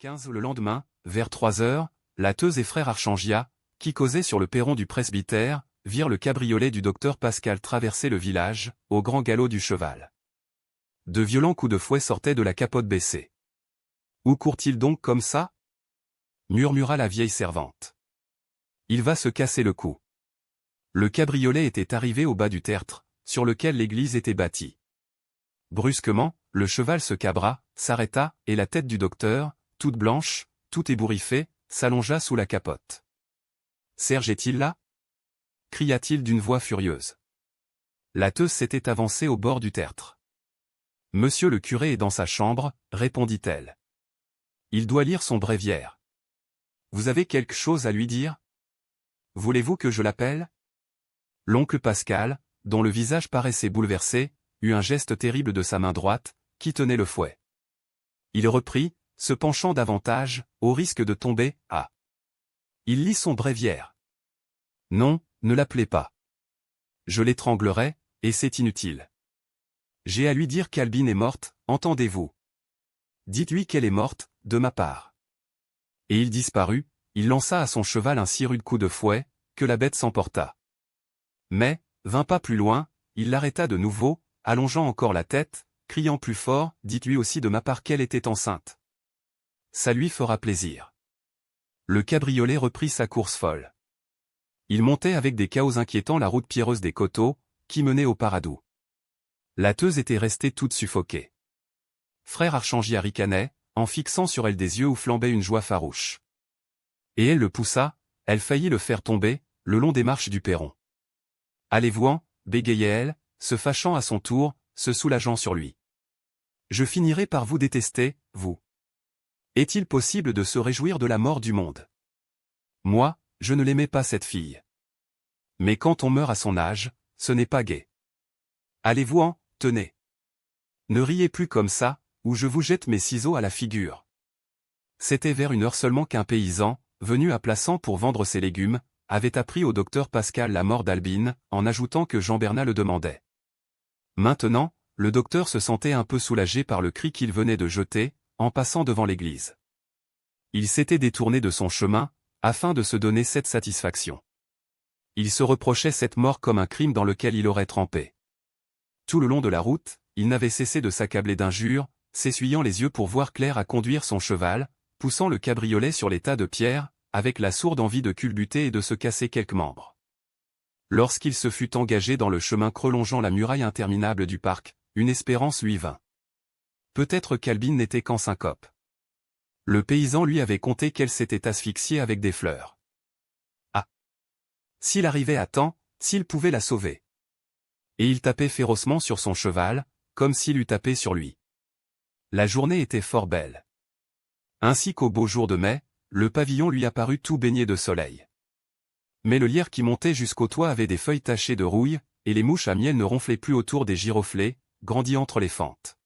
15 Le lendemain, vers 3 heures, Lateuse et frère Archangia, qui causaient sur le perron du presbytère, virent le cabriolet du docteur Pascal traverser le village, au grand galop du cheval. De violents coups de fouet sortaient de la capote baissée. « Où court-il donc comme ça ?» murmura la vieille servante. « Il va se casser le cou. » Le cabriolet était arrivé au bas du tertre, sur lequel l'église était bâtie. Brusquement, le cheval se cabra, s'arrêta, et la tête du docteur, toute blanche, tout ébouriffée, s'allongea sous la capote. « Serge est-il là » cria-t-il d'une voix furieuse. Lateuse s'était avancée au bord du tertre. « Monsieur le curé est dans sa chambre, » répondit-elle. « Il doit lire son bréviaire. Vous avez quelque chose à lui dire? Voulez-vous que je l'appelle » L'oncle Pascal, dont le visage paraissait bouleversé, eut un geste terrible de sa main droite, qui tenait le fouet. Il reprit, se penchant davantage, au risque de tomber, « Ah ! Il lit son bréviaire. Non, ne l'appelez pas. Je l'étranglerai, et c'est inutile. J'ai à lui dire qu'Albine est morte, entendez-vous? Dites-lui qu'elle est morte, de ma part. » Et il disparut, il lança à son cheval un si rude coup de fouet, que la bête s'emporta. Mais, 20 pas plus loin, il l'arrêta de nouveau, allongeant encore la tête, criant plus fort, « Dites-lui aussi de ma part qu'elle était enceinte. Ça lui fera plaisir. » Le cabriolet reprit sa course folle. Il montait avec des cahots inquiétants la route pierreuse des coteaux, qui menait au Paradou. Lateuse était restée toute suffoquée. Frère Archangia ricanait, en fixant sur elle des yeux où flambait une joie farouche. Et elle le poussa, elle faillit le faire tomber, le long des marches du perron. « Allez-vous-en » bégayait-elle, se fâchant à son tour, se soulageant sur lui. « Je finirai par vous détester, vous. Est-il possible de se réjouir de la mort du monde? Moi, je ne l'aimais pas cette fille. Mais quand on meurt à son âge, ce n'est pas gai. Allez-vous-en, tenez. Ne riez plus comme ça, ou je vous jette mes ciseaux à la figure. » C'était vers 1 heure seulement qu'un paysan, venu à Plassans pour vendre ses légumes, avait appris au docteur Pascal la mort d'Albine, en ajoutant que Jean Bernat le demandait. Maintenant, le docteur se sentait un peu soulagé par le cri qu'il venait de jeter, en passant devant l'église. Il s'était détourné de son chemin, afin de se donner cette satisfaction. Il se reprochait cette mort comme un crime dans lequel il aurait trempé. Tout le long de la route, il n'avait cessé de s'accabler d'injures, s'essuyant les yeux pour voir clair à conduire son cheval, poussant le cabriolet sur les tas de pierres, avec la sourde envie de culbuter et de se casser quelques membres. Lorsqu'il se fut engagé dans le chemin prolongeant la muraille interminable du parc, une espérance lui vint. Peut-être qu'Albine n'était qu'en syncope. Le paysan lui avait conté qu'elle s'était asphyxiée avec des fleurs. Ah! S'il arrivait à temps, s'il pouvait la sauver. Et il tapait férocement sur son cheval, comme s'il eût tapé sur lui. La journée était fort belle. Ainsi qu'au beau jour de mai, le pavillon lui apparut tout baigné de soleil. Mais le lierre qui montait jusqu'au toit avait des feuilles tachées de rouille, et les mouches à miel ne ronflaient plus autour des giroflées, grandis entre les fentes.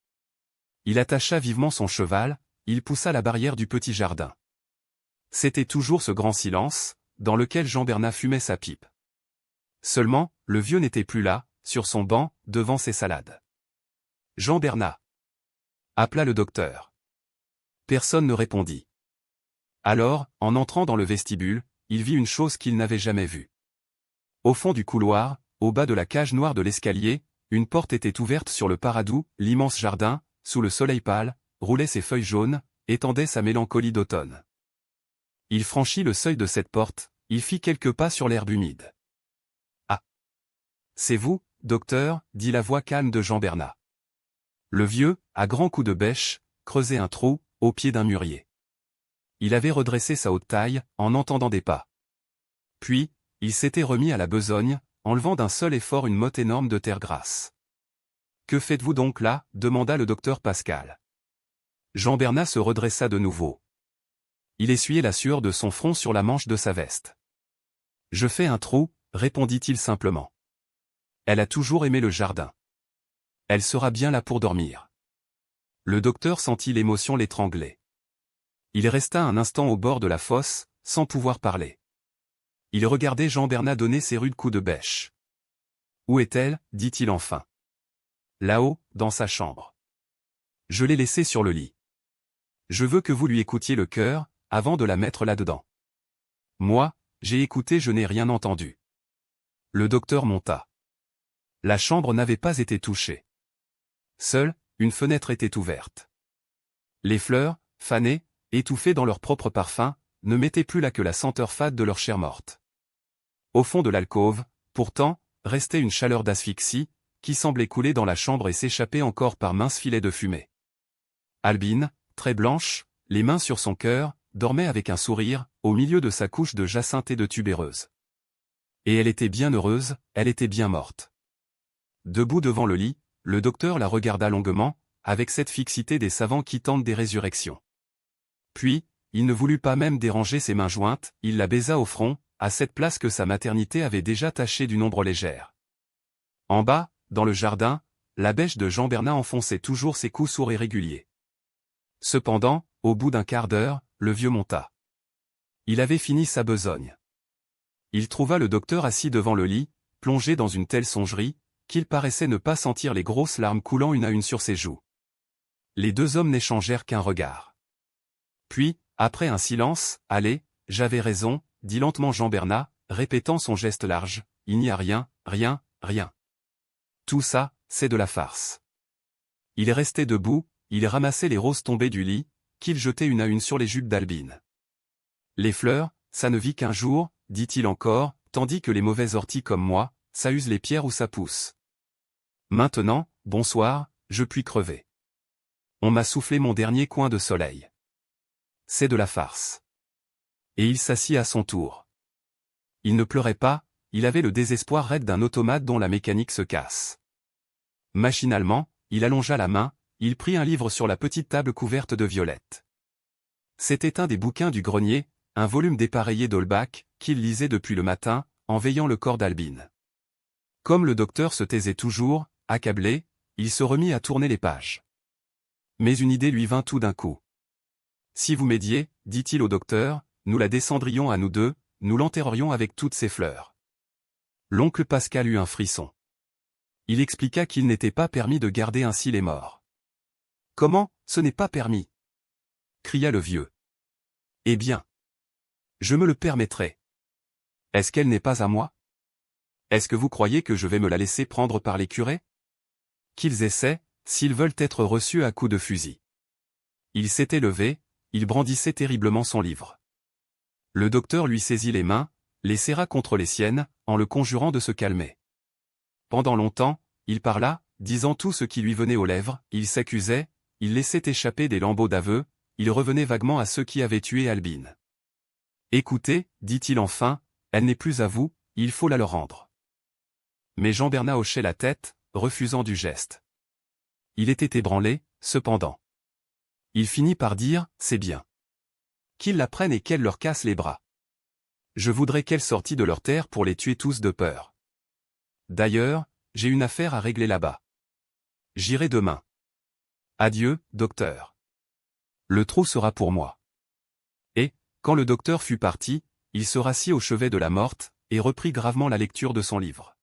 Il attacha vivement son cheval, il poussa la barrière du petit jardin. C'était toujours ce grand silence, dans lequel Jean Bernat fumait sa pipe. Seulement, le vieux n'était plus là, sur son banc, devant ses salades. « Jean Bernat » appela le docteur. Personne ne répondit. Alors, en entrant dans le vestibule, il vit une chose qu'il n'avait jamais vue. Au fond du couloir, au bas de la cage noire de l'escalier, une porte était ouverte sur le Paradou, l'immense jardin, sous le soleil pâle, roulait ses feuilles jaunes, étendait sa mélancolie d'automne. Il franchit le seuil de cette porte, il fit quelques pas sur l'herbe humide. « Ah! C'est vous, docteur » dit la voix calme de Jean Bernat. Le vieux, à grands coups de bêche, creusait un trou, au pied d'un mûrier. Il avait redressé sa haute taille, en entendant des pas. Puis, il s'était remis à la besogne, enlevant d'un seul effort une motte énorme de terre grasse. « Que faites-vous donc là » demanda le docteur Pascal. Jean Bernat se redressa de nouveau. Il essuyait la sueur de son front sur la manche de sa veste. « Je fais un trou » répondit-il simplement. « Elle a toujours aimé le jardin. Elle sera bien là pour dormir. » Le docteur sentit l'émotion l'étrangler. Il resta un instant au bord de la fosse, sans pouvoir parler. Il regardait Jean Bernat donner ses rudes coups de bêche. « Où est-elle » dit-il enfin. « Là-haut, dans sa chambre. Je l'ai laissée sur le lit. » Je veux que vous lui écoutiez le cœur, avant de la mettre là-dedans. Moi, j'ai écouté, je n'ai rien entendu. Le docteur monta. La chambre n'avait pas été touchée. Seule, une fenêtre était ouverte. Les fleurs, fanées, étouffées dans leur propre parfum, ne mettaient plus là que la senteur fade de leur chair morte. Au fond de l'alcôve, pourtant, restait une chaleur d'asphyxie, qui semblait couler dans la chambre et s'échapper encore par minces filets de fumée. Albine, très blanche, les mains sur son cœur, dormait avec un sourire, au milieu de sa couche de jacinthe et de tubéreuse. Et elle était bien heureuse, elle était bien morte. Debout devant le lit, le docteur la regarda longuement, avec cette fixité des savants qui tentent des résurrections. Puis, il ne voulut pas même déranger ses mains jointes, il la baisa au front, à cette place que sa maternité avait déjà tachée d'une ombre légère. En bas, dans le jardin, la bêche de Jean Bernat enfonçait toujours ses coups sourds et réguliers. Cependant, au bout d'un quart d'heure, le vieux monta. Il avait fini sa besogne. Il trouva le docteur assis devant le lit, plongé dans une telle songerie, qu'il paraissait ne pas sentir les grosses larmes coulant une à une sur ses joues. Les deux hommes n'échangèrent qu'un regard. Puis, après un silence, « Allez, j'avais raison », dit lentement Jean Bernat, répétant son geste large, « Il n'y a rien, rien, rien. Tout ça, c'est de la farce. » Il restait debout, il ramassait les roses tombées du lit, qu'il jetait une à une sur les jupes d'Albine. « Les fleurs, ça ne vit qu'un jour, dit-il encore, tandis que les mauvaises orties comme moi, ça use les pierres où ça pousse. Maintenant, bonsoir, je puis crever. On m'a soufflé mon dernier coin de soleil. C'est de la farce. » Et il s'assit à son tour. Il ne pleurait pas, il avait le désespoir raide d'un automate dont la mécanique se casse. Machinalement, il allongea la main, il prit un livre sur la petite table couverte de violettes. C'était un des bouquins du grenier, un volume dépareillé d'Holbach, qu'il lisait depuis le matin, en veillant le corps d'Albine. Comme le docteur se taisait toujours, accablé, il se remit à tourner les pages. Mais une idée lui vint tout d'un coup. « Si vous m'aidiez, dit-il au docteur, nous la descendrions à nous deux, nous l'enterrerions avec toutes ses fleurs. » L'oncle Pascal eut un frisson. Il expliqua qu'il n'était pas permis de garder ainsi les morts. « Comment, ce n'est pas permis » cria le vieux. « Eh bien, je me le permettrai. Est-ce qu'elle n'est pas à moi? Est-ce que vous croyez que je vais me la laisser prendre par les curés? Qu'ils essaient, s'ils veulent être reçus à coups de fusil. » Il s'était levé, il brandissait terriblement son livre. Le docteur lui saisit les mains, les serra contre les siennes, en le conjurant de se calmer. Pendant longtemps, il parla, disant tout ce qui lui venait aux lèvres, il s'accusait, il laissait échapper des lambeaux d'aveux, il revenait vaguement à ceux qui avaient tué Albine. « Écoutez, dit-il enfin, elle n'est plus à vous, il faut la leur rendre. » Mais Jean Bernat hochait la tête, refusant du geste. Il était ébranlé, cependant. Il finit par dire, « C'est bien. Qu'ils la prennent et qu'elle leur casse les bras. Je voudrais qu'elle sortît de leur terre pour les tuer tous de peur. D'ailleurs, j'ai une affaire à régler là-bas. J'irai demain. Adieu, docteur. Le trou sera pour moi. » Et, quand le docteur fut parti, il se rassit au chevet de la morte, et reprit gravement la lecture de son livre.